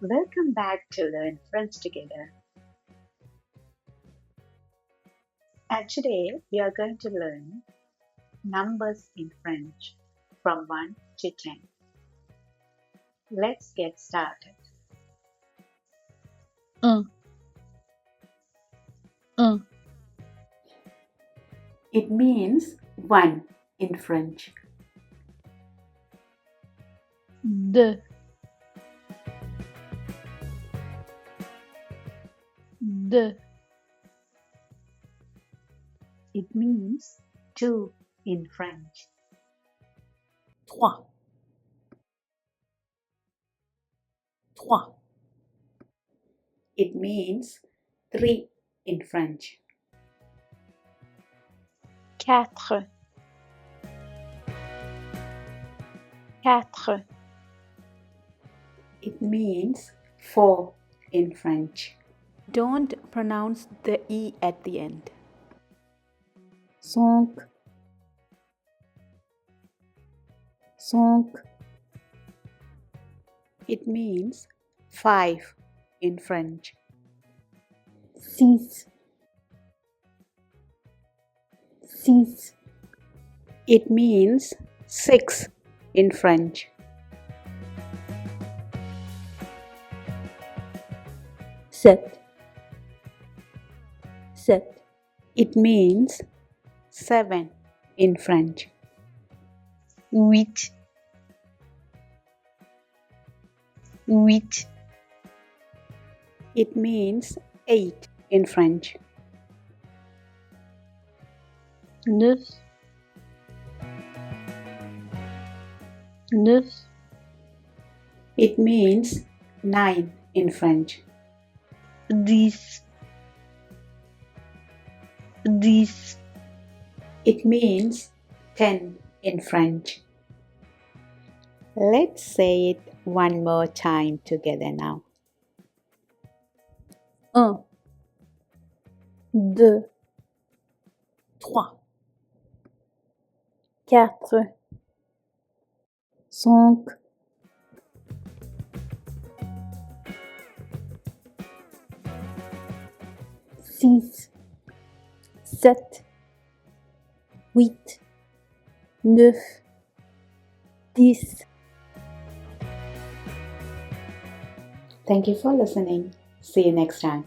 Welcome back to Learn French Together. And today we are going to learn numbers in French from 1 to 10. Let's get started. 1 1 It means one in French. 2 2 It means 2 in French. 3 3 It means three in French. 4 4 It means four in French. Don't pronounce the E at the end. 5 5 It means five in French. 6 6 It means six in French. 7 7 It means seven in French. 8 8 It means eight in French. 9 9 It means nine in French. 10 10 It means 10 in French. Let's say it one more time together now. 1 2 3 4 5 6 7 8 9 10 Thank you for listening. See you next time.